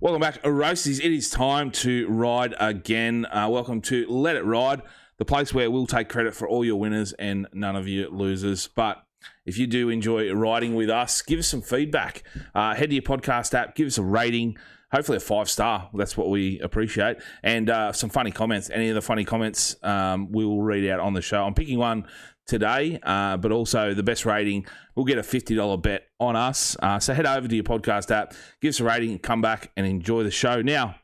Welcome back, Roasties. It is time to ride again. Welcome to Let It Ride, the place where we'll take credit for all your winners and none of your losers. But if you do enjoy riding with us, give us some feedback. Head to your podcast app, give us a rating, hopefully a 5-star. That's what we appreciate. And some funny comments. Any of the funny comments we will read out on the show. I'm picking one today, but also the best rating, we'll get a $50 bet on us. So head over to your podcast app, give us a rating, come back and enjoy the show. Now,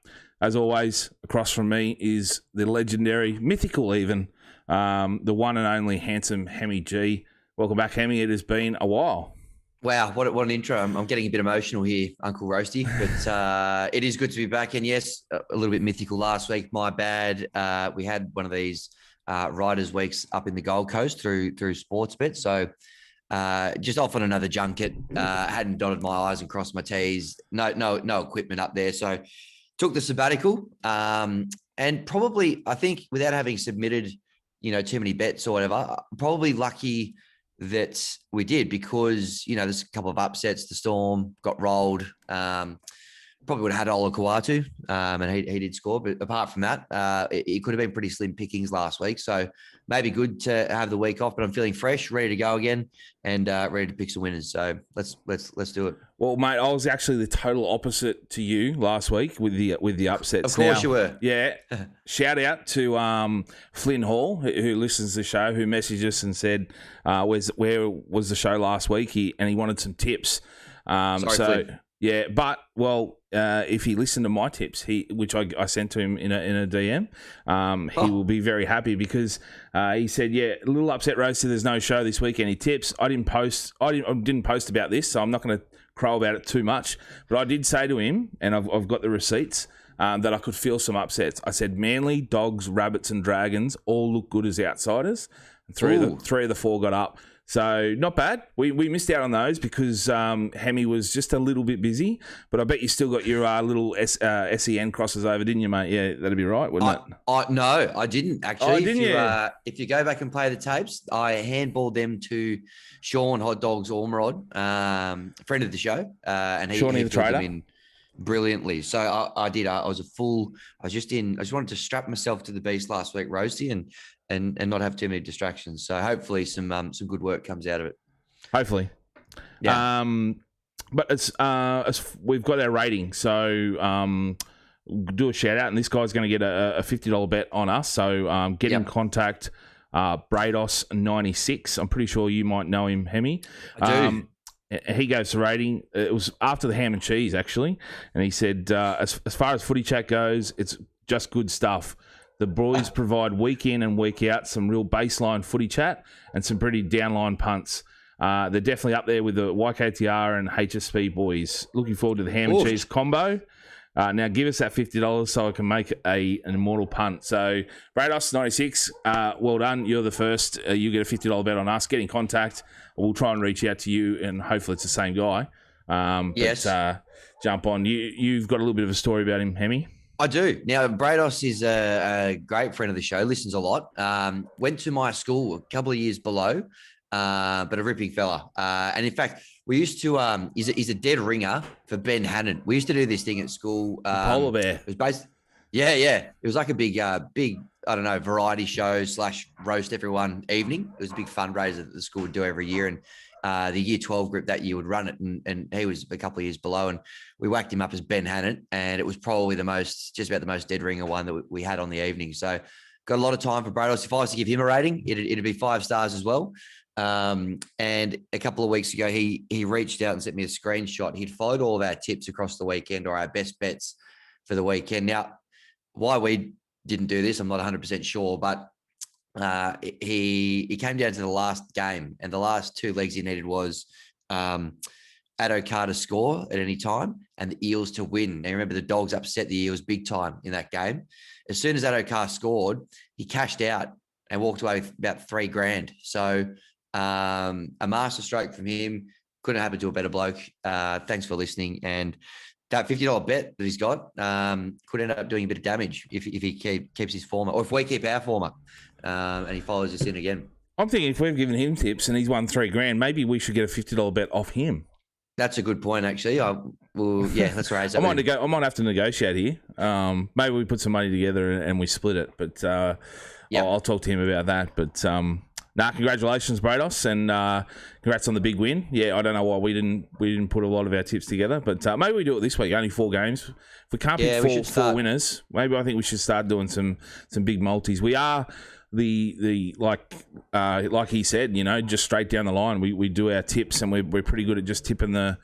as always, across from me is the legendary, mythical even, the one and only handsome Hammy G. Welcome back, Hammy. It has been a while. Wow, what an intro. I'm getting a bit emotional here, Uncle Roasty, but it is good to be back. And yes, a little bit mythical last week. My bad. We had one of these Riders Weeks up in the Gold Coast through Sportsbet. So just off on another junket, hadn't dotted my I's and crossed my T's. No equipment up there. So took the sabbatical, and probably, I think, without having submitted, too many bets or whatever, probably lucky that we did, because, there's a couple of upsets. The Storm got rolled. Probably would have had Ola Kawatu, and he did score. But apart from that, it could have been pretty slim pickings last week. So maybe good to have the week off. But I'm feeling fresh, ready to go again, and ready to pick some winners. So let's do it. Well, mate, I was actually the total opposite to you last week with the upsets. Of course you were. Yeah. Shout out to Flynn Hall, who listens to the show, who messaged us and said, where was the show last week? He wanted some tips. Sorry, Flynn. Yeah, but, if he listened to my tips, which I sent to him in a DM, he will be very happy, because he said, a little upset, Roasty, there's no show this week. Any tips? I didn't post about this, so I'm not going to crow about it too much. But I did say to him, and I've got the receipts, that I could feel some upsets. I said Manly, Dogs, Rabbits and Dragons all look good as outsiders. Three of the four got up. So not bad. We missed out on those because Hammy was just a little bit busy. But I bet you still got your little SEN crosses over, didn't you, mate? Yeah, that'd be right, wouldn't it? No, I didn't actually. Oh, didn't you? If you go back and play the tapes, I handballed them to Sean Hot Dogs Ormerod, friend of the show, and he Shawnee the filled trader them in brilliantly. So I did. I just wanted to strap myself to the beast last week, Roasty, and not have too many distractions. So hopefully some good work comes out of it. Hopefully. Yeah. But it's we've got our rating. So do a shout out, and this guy's going to get a $50 bet on us. So get in contact, Brados96. I'm pretty sure you might know him, Hemi. I do. He goes to rating. It was after the ham and cheese, actually. And he said, as far as footy chat goes, it's just good stuff. The boys provide week in and week out some real baseline footy chat and some pretty downline punts. They're definitely up there with the YKTR and HSP boys. Looking forward to the ham and cheese combo. Now give us that $50 so I can make an immortal punt. So Brados96, well done. You're the first. You get a $50 bet on us. Get in contact. We'll try and reach out to you, and hopefully it's the same guy. Yes. But, jump on. You've got a little bit of a story about him, Hemi. I do. Now, Brados is a great friend of the show, listens a lot. Went to my school a couple of years below, but a ripping fella. And in fact, we used to, he's a dead ringer for Ben Hannon. We used to do this thing at school. Polar bear. It was based, yeah. It was like a big, I don't know, variety show / roast everyone evening. It was a big fundraiser that the school would do every year. And the year 12 group that year would run it, and he was a couple of years below, and we whacked him up as Ben Hannon, and it was probably just about the most dead ringer one that we had on the evening. So got a lot of time for Brados. If I was to give him a rating, it'd be 5 stars as well. And a couple of weeks ago, he reached out and sent me a screenshot. He'd followed all of our tips across the weekend, or our best bets for the weekend. Now, why we didn't do this, I'm not 100% sure, but he came down to the last game, and the last 2 legs he needed was Addo-Carr to score at any time and the Eels to win. Now, remember, the Dogs upset the Eels big time in that game. As soon as Addo-Carr scored, he cashed out and walked away with about $3,000. So a master stroke from him. Couldn't happen to a better bloke. Thanks for listening. And that $50 bet that he's got could end up doing a bit of damage if he keeps his former, or if we keep our former, and he follows us in again. I'm thinking if we've given him tips and he's won $3,000, maybe we should get a $50 bet off him. That's a good point, actually. Let's raise that. I might have to negotiate here. Maybe we put some money together and we split it, but I'll talk to him about that. But congratulations, Brados, and congrats on the big win. Yeah, I don't know why we didn't put a lot of our tips together, but maybe we do it this week. Only 4 games. If we can't pick four winners, maybe I think we should start doing some big multis. We are the like he said, just straight down the line. We do our tips, and we're pretty good at just tipping the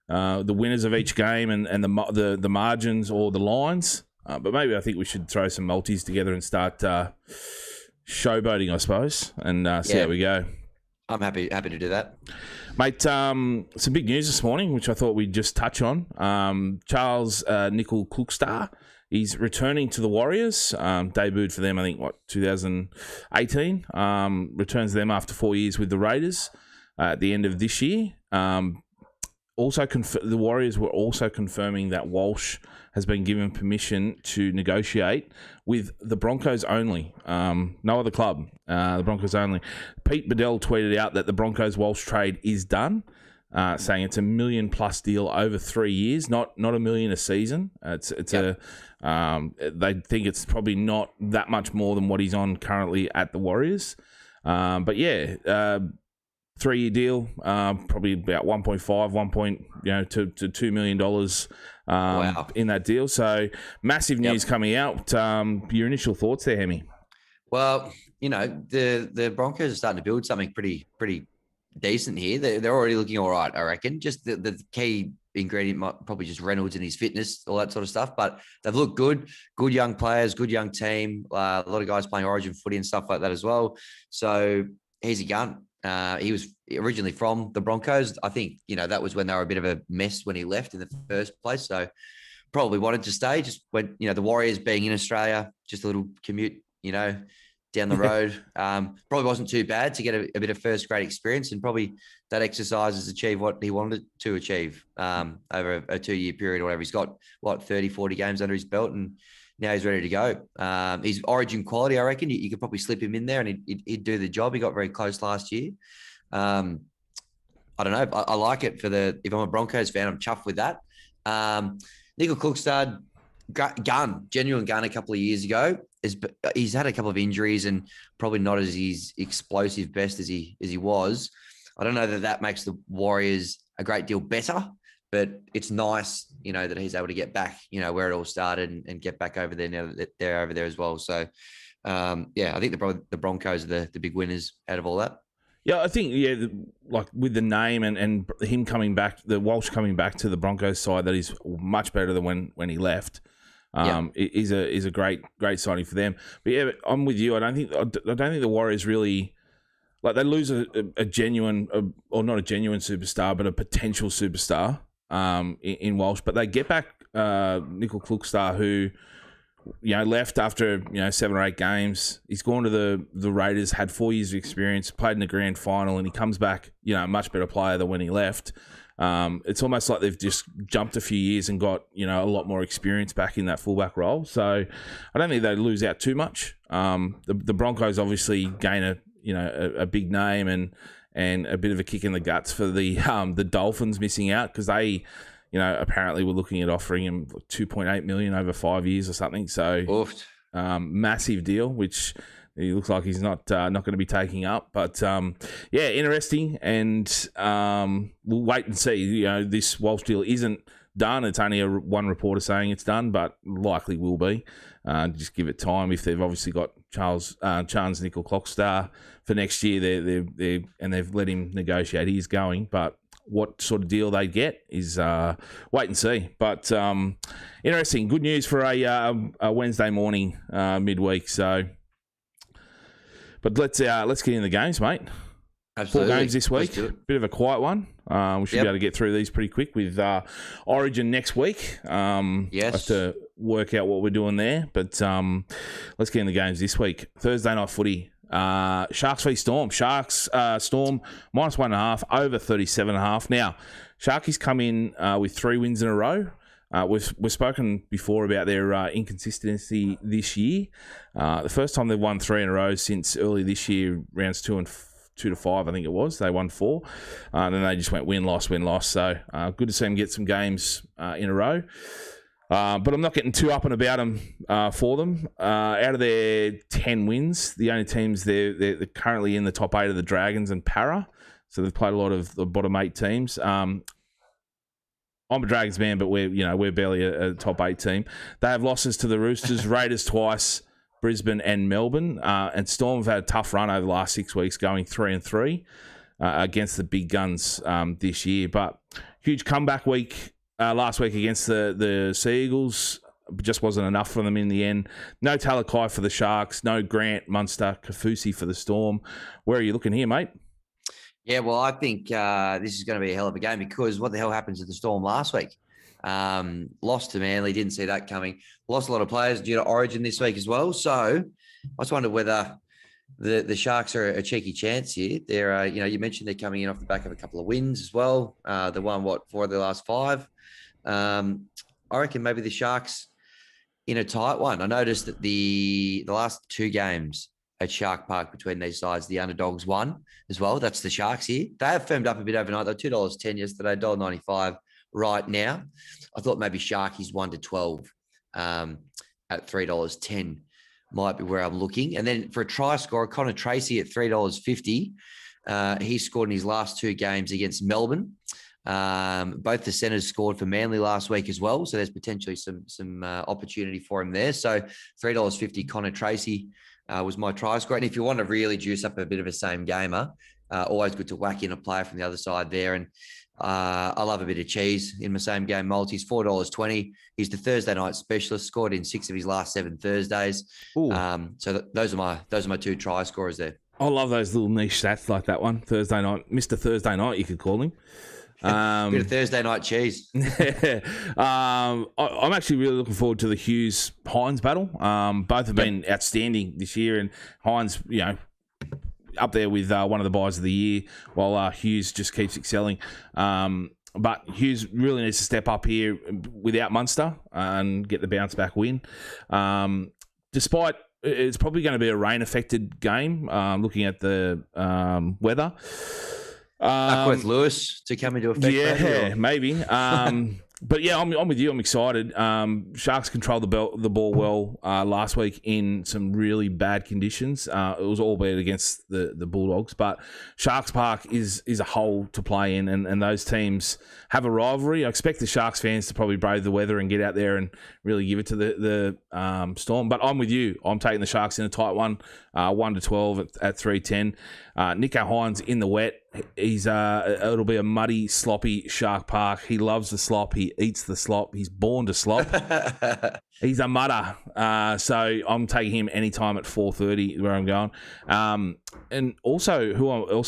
winners of each game and the margins or the lines. But maybe I think we should throw some multis together and start showboating, I suppose, and see how we go. I'm happy to do that. Mate, some big news this morning, which I thought we'd just touch on. Charles Nicoll-Klokstad, he's returning to the Warriors. Debuted for them, I think, 2018. Returns them after 4 years with the Raiders at the end of this year. The Warriors were also confirming that Walsh has been given permission to negotiate with the Broncos only. No other club. The Broncos only. Pete Bedell tweeted out that the Broncos Walsh trade is done, saying it's $1 million+ deal over 3 years, not $1 million a season. They think it's probably not that much more than what he's on currently at the Warriors. 3-year deal, probably about 1.5, to $2 million in that deal. So massive news coming out. Your initial thoughts there, Hammy? Well, the Broncos are starting to build something pretty decent here. They're already looking all right, I reckon. Just the key ingredient might probably just Reynolds and his fitness, all that sort of stuff. But they've looked good young players, good young team. A lot of guys playing Origin footy and stuff like that as well. So he's a gun. He was originally from the Broncos. I think, that was when they were a bit of a mess when he left in the first place. So probably wanted to stay. Just when, the Warriors being in Australia, just a little commute, down the road. Probably wasn't too bad to get a bit of first grade experience, and probably that exercise has achieved what he wanted to achieve over a 2-year period or whatever. He's got 30, 40 games under his belt, and now he's ready to go. He's Origin quality, I reckon. You could probably slip him in there and he'd do the job. He got very close last year. I don't know. I like it if I'm a Broncos fan, I'm chuffed with that. Nicoll-Klokstad, genuine gun a couple of years ago. He's had a couple of injuries and probably not as his explosive best as he was. I don't know that makes the Warriors a great deal better, but it's nice, that he's able to get back, where it all started and get back over there now that they're over there as well. So, I think the Broncos are the big winners out of all that. Yeah, I think, like with the name and him coming back, the Walsh coming back to the Broncos side, that is much better than when he left. Is a great signing for them. But I'm with you. I don't think the Warriors really, like, they lose a genuine, or not a genuine superstar, but a potential superstar in Walsh. But they get back Nicoll-Klokstad, who left after 7 or 8 games. He's gone to the Raiders, had 4 years of experience, played in the grand final, and he comes back a much better player than when he left. It's almost like they've just jumped a few years and got a lot more experience back in that fullback role. So I don't think they lose out too much. The Broncos obviously gain a big name and a bit of a kick in the guts for the Dolphins missing out, because they apparently were looking at offering him $2.8 million over 5 years or something. So massive deal, which he looks like he's not going to be taking up. But, interesting. And we'll wait and see. This Walsh deal isn't done. It's only one reporter saying it's done, but likely will be. Just give it time. If they've obviously got Charles Nicoll-Klokstad for next year, they've let him negotiate. He's going. But what sort of deal they get is wait and see. But interesting. Good news for a Wednesday morning midweek. So... But let's get in the games, mate. Absolutely. 4 games this week. Bit of a quiet one. We should be able to get through these pretty quick with Origin next week. Yes. Have to work out what we're doing there. But let's get in the games this week. Thursday night footy. Sharks v Storm. Sharks, Storm, -1.5, over 37.5. Now, Sharkies come in with 3 wins in a row. We've spoken before about their inconsistency this year. The first time they've won 3 in a row since early this year, rounds 2 and 2-5, I think it was. They won 4. And then they just went win, loss, win, loss. So good to see them get some games in a row. But I'm not getting too up and about them for them. Out of their 10 wins, the only teams they're currently in the top 8 are the Dragons and Para. So they've played a lot of the bottom 8 teams. I'm a Dragons man, but we're barely a top 8 team. They have losses to the Roosters, Raiders twice, Brisbane and Melbourne. And Storm have had a tough run over the last 6 weeks, going 3-3 against the big guns this year. But huge comeback week last week against the Sea Eagles. Just wasn't enough for them in the end. No Talakai for the Sharks. No Grant, Munster, Kafusi for the Storm. Where are you looking here, mate? Yeah, well, I think this is going to be a hell of a game, because what the hell happened to the Storm last week? Lost to Manly, didn't see that coming. Lost a lot of players due to Origin this week as well. So I just wonder whether the Sharks are a cheeky chance here. They're, you mentioned they're coming in off the back of a couple of wins as well. They won, 4 of their last 5. I reckon maybe the Sharks in a tight one. I noticed that the last 2 games at Shark Park between these sides, the underdogs won as well. That's the Sharks here. They have firmed up a bit overnight. They're $2.10 yesterday, $1.95 right now. I thought maybe Sharkies 1-12 at $3.10 might be where I'm looking. And then for a try scorer, Connor Tracy at $3.50. He scored in his last 2 games against Melbourne. Both the centers scored for Manly last week as well, so there's potentially some opportunity for him there. So $3.50 Connor Tracy was my try score. And if you want to really juice up a bit of a same gamer, always good to whack in a player from the other side there. And I love a bit of cheese in my same game multis. $4.20. He's the Thursday night specialist. Scored in 6 of his last 7 Thursdays. Those are my 2 try scorers there. I love those little niche stats like that one. Thursday night, Mr. Thursday night, you could call him. Bit of Thursday night cheese. I'm actually really looking forward to the Hughes-Hines battle. Both have been outstanding this year, and Hines, up there with one of the buys of the year, while Hughes just keeps excelling. But Hughes really needs to step up here without Munster and get the bounce back win. Despite it's probably going to be a rain-affected game, looking at the weather. With Lewis to come into effect. Yeah, maybe. But yeah, I'm with you. I'm excited. Sharks controlled the ball well last week in some really bad conditions. It was albeit against the Bulldogs, but Sharks Park is a hole to play in, and those teams have a rivalry. I expect the Sharks fans to probably brave the weather and get out there and really give it to the Storm. But I'm with you. I'm taking the Sharks in a tight one, 1-12 at $3.10. Nico Hines in the wet. It'll be a muddy, sloppy Shark Park. He loves the slop. He eats the slop. He's born to slop. He's a mudder. So I'm taking him anytime at 4:30 where I'm going. And also,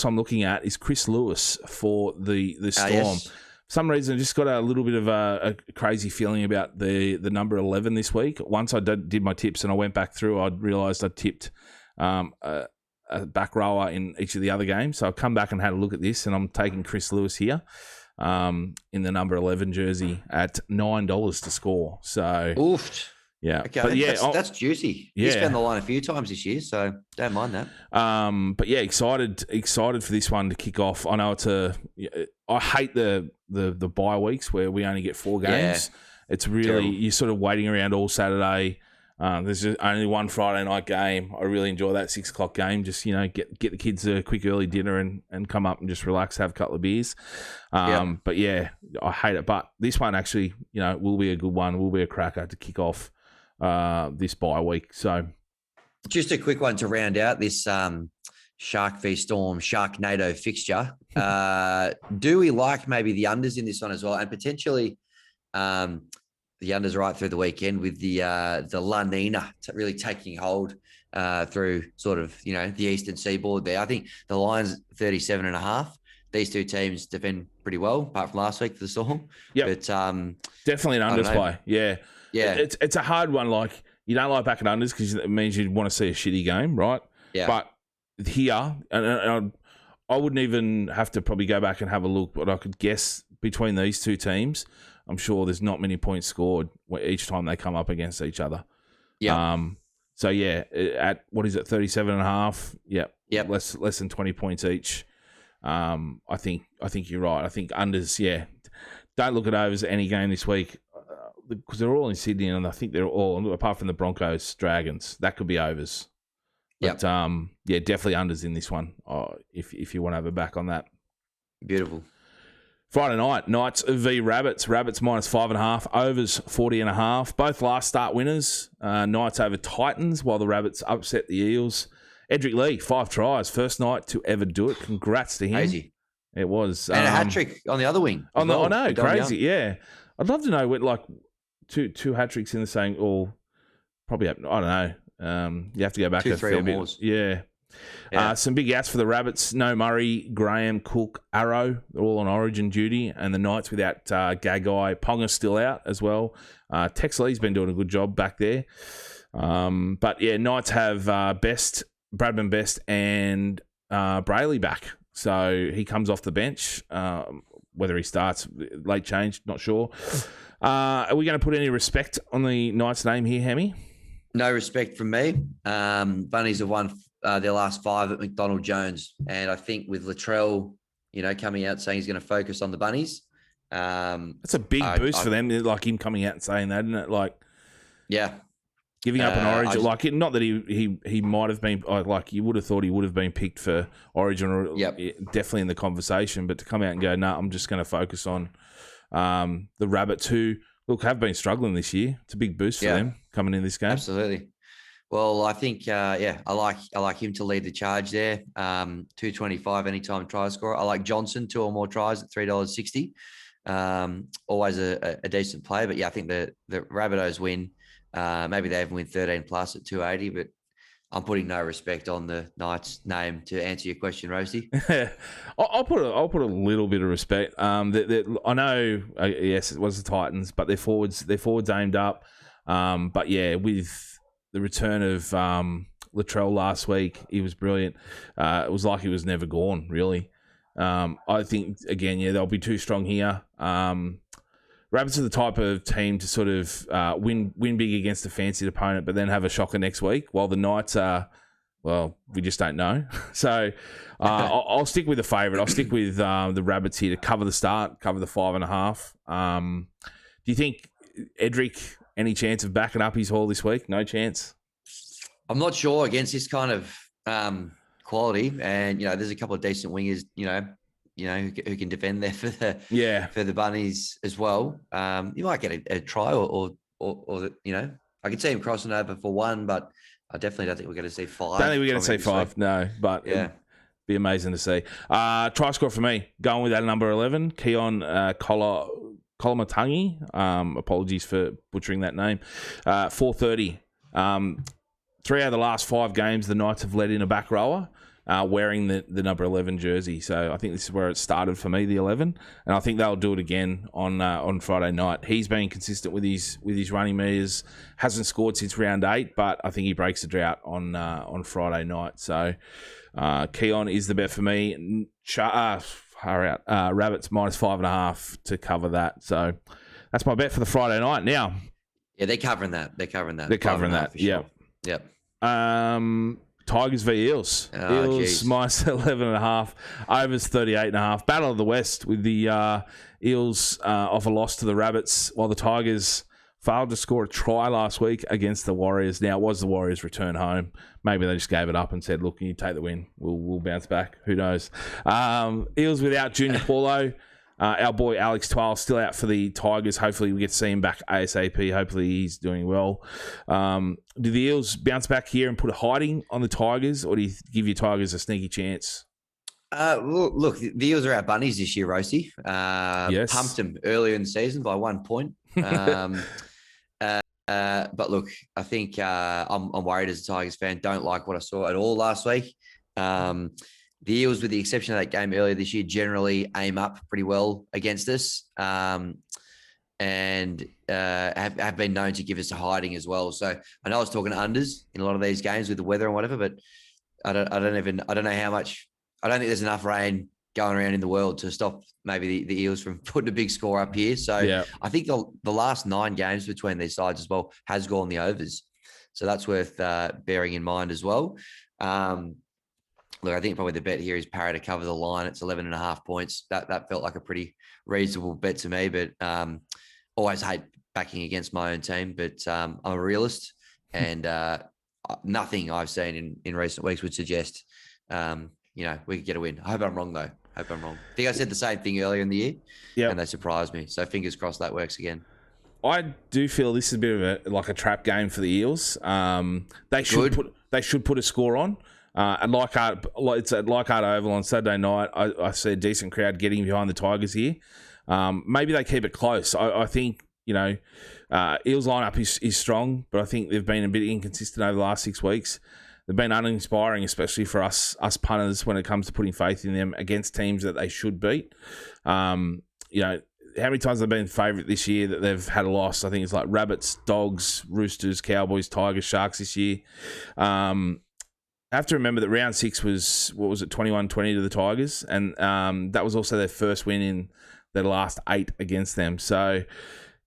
I'm looking at is Chris Lewis for the Storm. Yes. For some reason, I just got a little bit of a crazy feeling about the number 11 this week. Once I did my tips and I went back through, I realised I tipped a back rower in each of the other games. So I've come back and had a look at this, and I'm taking Chris Lewis here in the number 11 jersey at $9 to score. So, oofed. Yeah. Okay, but yeah, that's juicy. Yeah. He's been the line a few times this year, so don't mind that. But yeah, excited for this one to kick off. I know I hate the bye weeks where we only get 4 games. Yeah. It's really terrible. You're sort of waiting around all Saturday. There's just only one Friday night game. I really enjoy that 6 o'clock game. Just, get the kids a quick early dinner and come up and just relax, have a couple of beers. But yeah, I hate it. But this one actually, will be a good one. Will be a cracker to kick off this bye week. So just a quick one to round out this Shark v Storm Sharknado fixture. Do we like maybe the unders in this one as well, and potentially the unders right through the weekend with the La Nina really taking hold through sort of, the eastern seaboard there. I think the Lions 37.5. These 2 teams defend pretty well, apart from last week for the Storm. Yeah, but definitely an unders play. Yeah. It's a hard one. Like, you don't like back at unders because it means you want to see a shitty game, right? Yeah. But here, and I wouldn't even have to probably go back and have a look, but I could guess between these 2 teams, I'm sure there's not many points scored each time they come up against each other. Yeah. So yeah, at what is it, 37.5? Yep. Yep. Less than 20 points each. I think you're right. I think unders. Yeah, don't look at overs at any game this week because they're all in Sydney, and I think they're all, apart from the Broncos, Dragons. That could be overs. But yeah, definitely unders in this one. If you want to have a back on that. Beautiful. Friday night, Knights v Rabbits. Rabbits -5.5, overs 40.5. Both last start winners. Knights over Titans, while the Rabbits upset the Eels. Edric Lee, 5 tries, first night to ever do it. Congrats to him. Crazy. It was. And a hat trick on the other wing. I know, crazy. Yeah, I'd love to know what two hat tricks in the same, or probably I don't know. You have to go back 2, a 3 fair or bit. more. Yeah. Some big outs for the Rabbits. No Murray, Graham, Cook, Arrow. They're all on origin duty. And the Knights without Gagai. Ponga's still out as well. Tex Lee's been doing a good job back there. But yeah, Knights have Bradman Best and Brayley back. So he comes off the bench. Whether he starts, late change, not sure. Are we going to put any respect on the Knights' name here, Hammy? No respect from me. Bunnies have won their last 5 at McDonald Jones. And I think with Latrell, coming out saying he's going to focus on the Bunnies. That's a big boost for them, like him coming out and saying that, isn't it? Like, yeah. Giving up an Origin, not that he might have been, like you would have thought he would have been picked for Origin, or definitely in the conversation, but to come out and go, no, I'm just going to focus on the Rabbits, who, look, have been struggling this year. It's a big boost for them coming in this game. Absolutely. Well, I think, I like him to lead the charge there. 225 anytime try scorer. I like Johnson, 2 or more tries at $3.60. Always a decent play, but yeah, I think the Rabbitohs win. Maybe they even win 13 plus at 280, but I'm putting no respect on the Knights name to answer your question, Roasty. I'll put a little bit of respect. I know, yes, it was the Titans, but their forwards aimed up. But yeah, with the return of Latrell last week, he was brilliant. It was like he was never gone, really. I think again, they'll be too strong here. Rabbits are the type of team to sort of win big against a fancied opponent, but then have a shocker next week, while the Knights are, well, we just don't know. So I'll stick with the favourite. I'll stick with the Rabbits here to cover the start, cover the 5.5. Do you think Edric, any chance of backing up his haul this week? No chance? I'm not sure against this kind of quality. And, there's a couple of decent wingers, who can defend there for the Bunnies as well. You might get a try or I could see him crossing over for 1, but I definitely don't think we're going to see 5. Don't think we're going to see 5, no. But it'd be amazing to see. Try score for me, going with that number 11, Keon Kolomatangi. Apologies for butchering that name. 430. 3 out of the last 5 games, the Knights have led in a back rower. Wearing the number 11 jersey. So I think this is where it started for me, the 11. And I think they'll do it again on Friday night. He's been consistent with his running meters. Hasn't scored since round 8, but I think he breaks the drought on Friday night. So Keon is the bet for me. Rabbits -5.5 to cover that. So that's my bet for the Friday night. Now, yeah, they're covering that. They're covering that. Sure. Yep. Tigers v Eels. Eels -11.5. Overs 38.5. Battle of the West with the Eels off a loss to the Rabbits, while the Tigers failed to score a try last week against the Warriors. Now, it was the Warriors' return home. Maybe they just gave it up and said, look, you take the win. We'll bounce back. Who knows? Eels without Junior Paulo. Our boy Alex Twal still out for the Tigers. Hopefully we get to see him back ASAP. Hopefully he's doing well. Do the Eels bounce back here and put a hiding on the Tigers, or do you give your Tigers a sneaky chance? Look, the Eels are our bunnies this year, Roasty. Yes. Pumped them earlier in the season by 1 point. But look, I think I'm worried as a Tigers fan. Don't like what I saw at all last week. The Eels, with the exception of that game earlier this year, generally aim up pretty well against us, and have been known to give us a hiding as well. So I know I was talking unders in a lot of these games with the weather and whatever, but I don't know how much. I don't think there's enough rain going around in the world to stop maybe the Eels from putting a big score up here. So I think the last 9 games between these sides as well has gone the overs. So that's worth bearing in mind as well. Look, I think probably the bet here is Parra to cover the line. It's 11.5 points. That felt like a pretty reasonable bet to me, but always hate backing against my own team. But I'm a realist, and nothing I've seen in recent weeks would suggest, we could get a win. I hope I'm wrong, though. I think I said the same thing earlier in the year, and they surprised me. So fingers crossed that works again. I do feel this is a bit of a trap game for the Eels. They should put a score on. At it's at Leichhardt Oval on Saturday night. I see a decent crowd getting behind the Tigers here. Maybe they keep it close. I think Eels lineup is strong, but I think they've been a bit inconsistent over the last 6 weeks. They've been uninspiring, especially for us punters when it comes to putting faith in them against teams that they should beat. How many times have they been favourite this year that they've had a loss? I think it's like Rabbits, Dogs, Roosters, Cowboys, Tigers, Sharks this year. I have to remember that round 6 was, 21-20 to the Tigers, and that was also their first win in their last 8 against them. So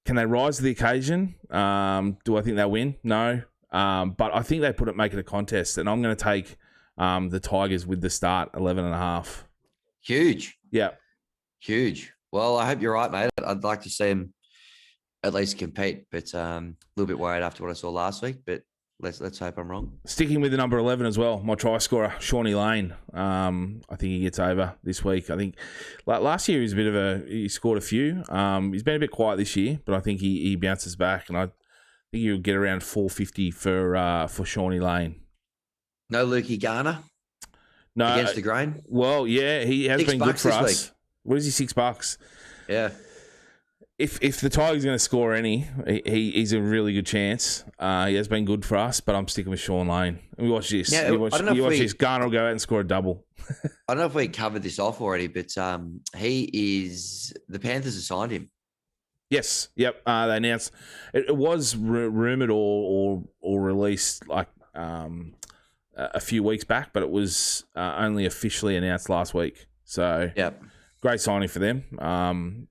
can they rise to the occasion? Do I think they'll win? No. But I think they make it a contest, and I'm going to take the Tigers with the start, 11.5. Huge. Yeah. Huge. Well, I hope you're right, mate. I'd like to see them at least compete, but a little bit worried after what I saw last week, but let's hope I'm wrong. Sticking with the number 11 as well, my try scorer, Shawnee Lane. I think he gets over this week. I think last year he scored a few. He's been a bit quiet this year, but I think he bounces back, and I think he'll get around 450 for Shawnee Lane. No Lukey Garner? No. Against the grain? Well, yeah, he has been good for us. Week. What is he, $6? Yeah. If the Tigers are going to score any, he's a really good chance. He has been good for us, but I'm sticking with Shawn Lane. We watch this. Yeah, you watch this. Garner will go out and score a double. I don't know if we covered this off already, but the Panthers have signed him. Yes. Yep. They announced it was rumoured or released a few weeks back, but it was only officially announced last week. So great signing for them.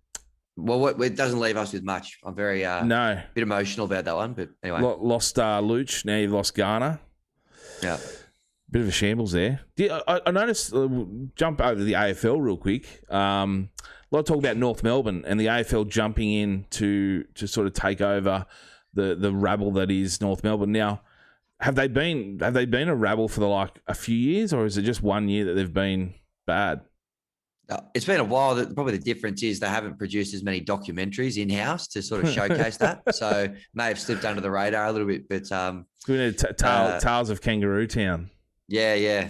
Well, it doesn't leave us with much. I'm very bit emotional about that one, but anyway. Lost Luch, now you've lost Garner. Yeah. Bit of a shambles there. I noticed, jump over to the AFL real quick. A lot of talk about North Melbourne and the AFL jumping in to sort of take over the rabble that is North Melbourne. Now, have they been a rabble for a few years, or is it just 1 year that they've been bad? It's been a while. Probably the difference is they haven't produced as many documentaries in-house to sort of showcase that. So may have slipped under the radar a little bit, but Tales of Kangaroo Town. Yeah.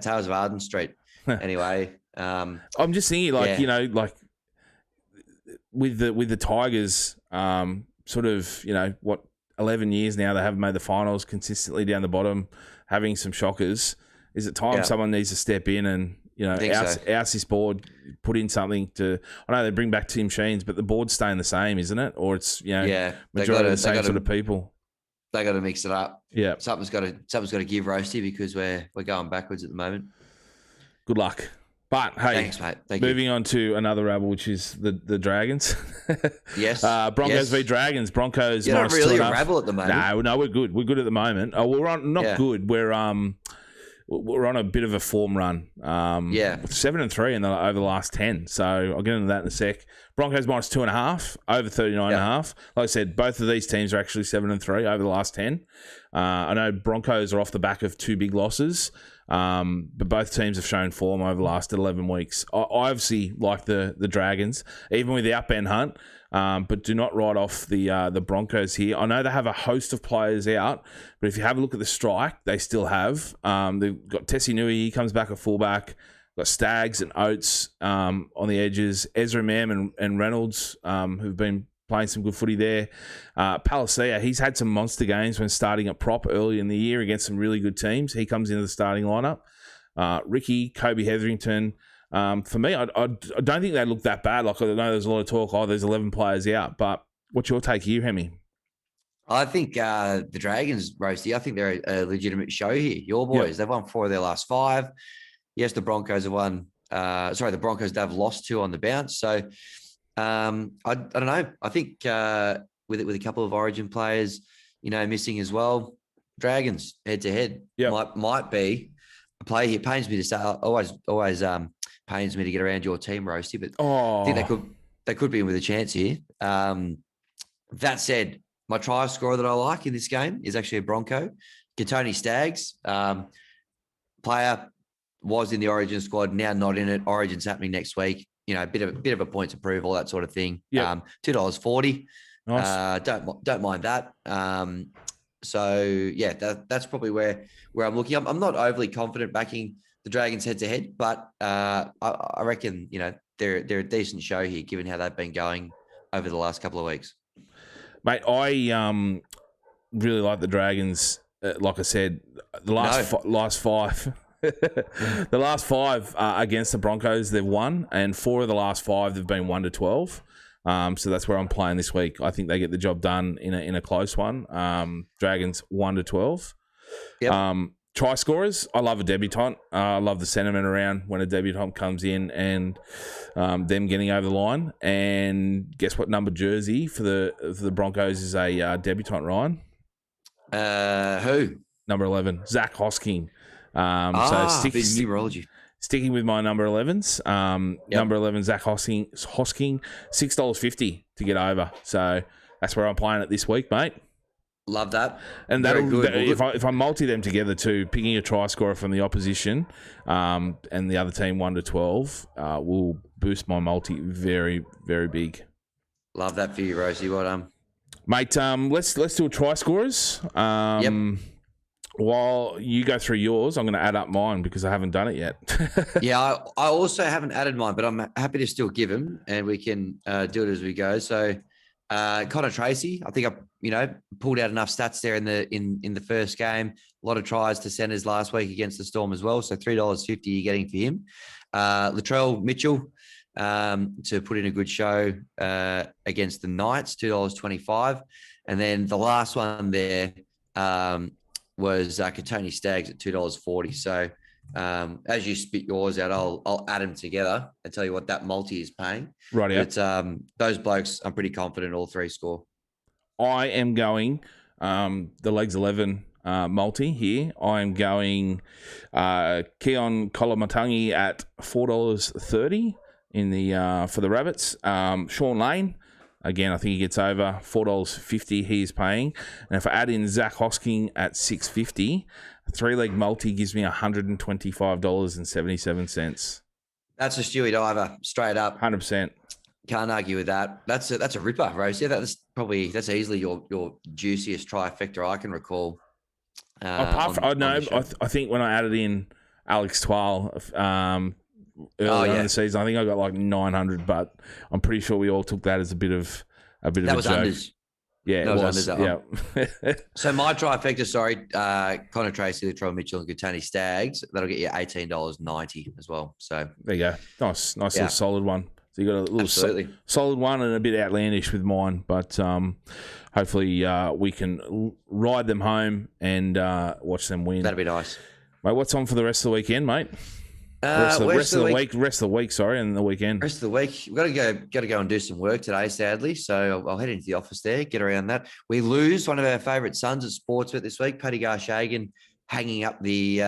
Tales of Arden Street. Anyway, I'm just thinking, with the Tigers, sort of, 11 years now they haven't made the finals consistently down the bottom, having some shockers. Is it time someone needs to step in and oust this board, put in something to? I know they bring back Tim Sheens, but the board's staying the same, isn't it? Or it's majority of the same sort of people. They got to mix it up. Yeah, something's got to give, Roasty, because we're going backwards at the moment. Good luck. But hey, thanks, mate. Moving on to another rabble, which is the Dragons. Yes. Broncos v Dragons. Broncos. You're not really a rabble at the moment. No, we're good. We're good at the moment. We're on good. We're on a bit of a form run. 7-3 over the last 10. So I'll get into that in a sec. Broncos minus 2.5 over 39.5. Like I said, both of these teams are actually 7-3 over the last 10. I know Broncos are off the back of 2 big losses. But both teams have shown form over the last 11 weeks. I obviously like the Dragons, even without Ben Hunt, but do not write off the Broncos here. I know they have a host of players out, but if you have a look at the strike, they still have. They've got Tessie Nui, he comes back at fullback. Got Staggs and Oates on the edges. Ezra Mam and Reynolds, who've been playing some good footy there. Palacia, he's had some monster games when starting at prop early in the year against some really good teams. He comes into the starting lineup. Ricky, Kobe Hetherington. For me, I don't think they look that bad. I know there's a lot of talk, there's 11 players out, but what's your take here, Hammy? I think the Dragons, Roasty, I think they're a legitimate show here. Your boys, they've won 4 of their last 5. Yes, the Broncos have won. The Broncos have lost 2 on the bounce. So, I don't know. I think with a couple of Origin players, missing as well, Dragons head to head. Yep. Might be a play here. Pains me to say. Always pains me to get around your team, Roasty, but I think they could be in with a chance here. That said, my try scorer that I like in this game is actually a Bronco, Katoni Staggs. Player was in the Origin squad, now not in it. Origin's happening next week. You know, a bit of a point to prove, all that sort of thing. Yep. $2.40. Nice. Don't mind that. So yeah, that's probably where I'm looking. I'm not overly confident backing the Dragons head to head, but I reckon they're a decent show here, given how they've been going over the last couple of weeks. Mate, I really like the Dragons. Like I said, the last five. The last five against the Broncos, they've won, and 4 of the last 5 they've been 1-12. So that's where I'm playing this week. I think they get the job done in a close one. Dragons 1-12. Yep. Try scorers. I love a debutant. I love the sentiment around when a debutant comes in and them getting over the line. And guess what number jersey for the Broncos is a debutant, Ryan? Who? Number 11, Zach Hosking. Numerology. Sticking with my number 11s. Number 11, Zach Hosking, $6.50 to get over. So that's where I'm playing it this week, mate. Love that. And if I multi them together too, picking a try scorer from the opposition and the other team 1-12 will boost my multi very, very big. Love that for you, Rosie. Well done. Mate, let's do a try scorers. Yep. While you go through yours, I'm going to add up mine because I haven't done it yet. Yeah, I also haven't added mine, but I'm happy to still give them, and we can do it as we go. So, Connor Tracy, I think I pulled out enough stats there in the first game. A lot of tries to centers last week against the Storm as well. So $3.50 you're getting for him. Latrell Mitchell to put in a good show against the Knights, $2.25, and then the last one there. Was Katoni Staggs at $2.40. So as you spit yours out, I'll add them together and tell you what that multi is paying. Right, yeah. But those blokes, I'm pretty confident all 3 score. I am going the legs 11 multi here. I am going Keon Kolomatangi at $4.30 in the for the Rabbits. Sean Lane. Again, I think he gets over $4.50 he is paying. And if I add in Zach Hosking at $6.50, a 3-leg multi gives me $125.77. That's a Stewie Diver, straight up. 100%. Can't argue with that. That's a ripper, Rose. Yeah, that's easily your juiciest trifecta I can recall. I think when I added in Alex Twal early on in the season, I think I got like 900, but I'm pretty sure we all took that as a bit of a joke. Unders. Yeah, it was. Yeah. So my trifecta, Connor Tracy, Latrell Mitchell, and Katoni Staggs, that'll get you $18.90 as well. So there you go. Nice little solid one. So you got a little solid one and a bit outlandish with mine, but hopefully we can ride them home and watch them win. That'd be nice. Mate, what's on for the rest of the weekend, mate? Rest of the week, and the weekend. Rest of the week, we've got to go and do some work today, sadly. So I'll head into the office there, get around that. We lose one of our favourite sons at Sportsbet this week, Paddy Garshagan, hanging up the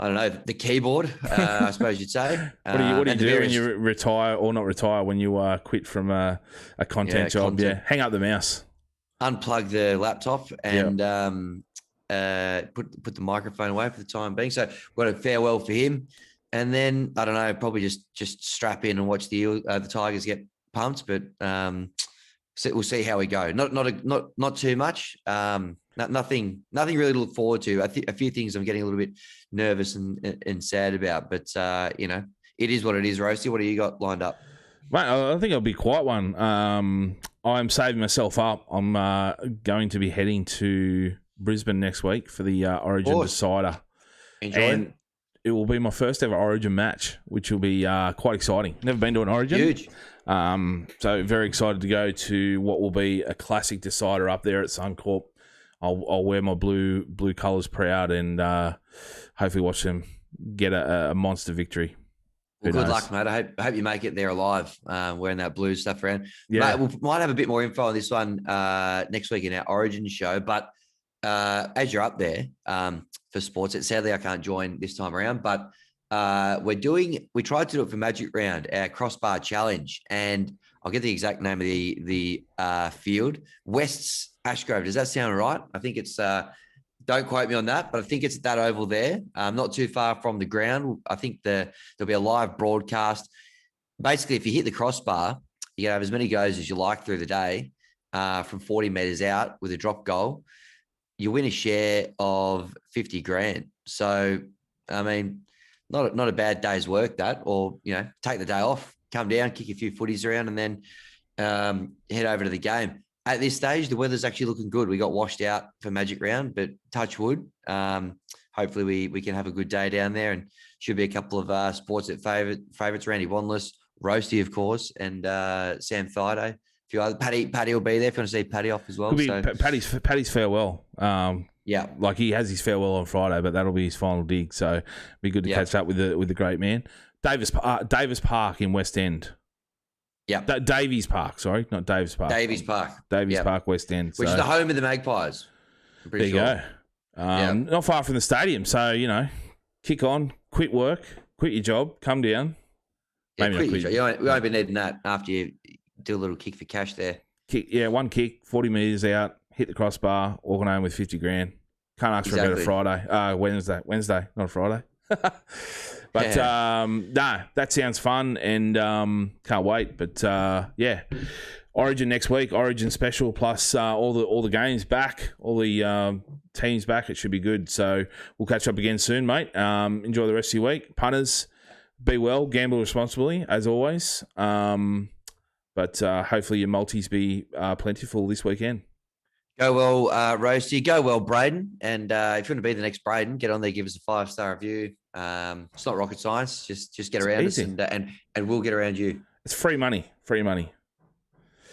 the keyboard, I suppose you'd say. What do you do when you retire, or not retire, when you quit from a content job? Content. Yeah, hang up the mouse, unplug the laptop, and put the microphone away for the time being. So we've got a farewell for him, and then I don't know, probably just strap in and watch the Tigers get pumped. But we'll see how we go. Not too much. Nothing really to look forward to. A few things I'm getting a little bit nervous and sad about, but it is what it is. Roasty, what do you got lined up? Mate, I think it'll be quite one. I'm saving myself up. I'm going to be heading to Brisbane next week for the Origin Decider. Enjoy. It will be my first ever Origin match, which will be quite exciting. Never been to an Origin. Huge. So very excited to go to what will be a classic decider up there at Suncorp. I'll wear my blue colours proud and hopefully watch them get a monster victory. Well, good luck, mate. I hope you make it there alive, wearing that blue stuff around. Yeah. Mate, we might have a bit more info on this one next week in our Origin show, but as you're up there for sports, sadly I can't join this time around, but we tried to do it for Magic Round, our crossbar challenge, and I'll get the exact name of the field. West's Ashgrove. Does that sound right? I think it's don't quote me on that, but I think it's that oval there, not too far from the ground. I think there'll be a live broadcast. Basically, if you hit the crossbar, you can have as many goes as you like through the day, from 40 meters out with a drop goal. You win a share of 50 grand. So, I mean, not a bad day's work that, or, take the day off, come down, kick a few footies around, and then head over to the game. At this stage, the weather's actually looking good. We got washed out for Magic Round, but touch wood. Hopefully we can have a good day down there, and should be a couple of sports at favourites. Randy Wanless, Roasty, of course, and Sam Fido. A few other Paddy will be there if you want to see Paddy off as well. Paddy's farewell. Yeah, like he has his farewell on Friday, but that'll be his final dig. So it'd be good to catch up with the great man. Davis Park in West End. Yeah, Davies Park. Sorry, not Davis Park. Davies Park. Park, West End. Which is the home of the Magpies. There you go. Not far from the stadium. So, kick on, quit work, quit your job, come down. Yeah, quit your job. We won't be needing that after you do a little kick for cash there. One kick, 40 metres out, hit the crossbar, walking home with 50 grand. Can't ask for a better Friday. Wednesday, not a Friday. But that sounds fun, and can't wait. But Origin next week, Origin special, plus all the games back, all the teams back. It should be good. So we'll catch up again soon, mate. Enjoy the rest of your week, punters. Be well, gamble responsibly as always. But hopefully your multis be plentiful this weekend. Go well, Roasty. Go well, Braden. And if you want to be the next Braden, get on there, give us a 5-star review. It's not rocket science. Just get around us, and we'll get around you. It's free money. Free money.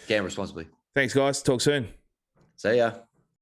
Gamble responsibly. Thanks, guys. Talk soon. See ya.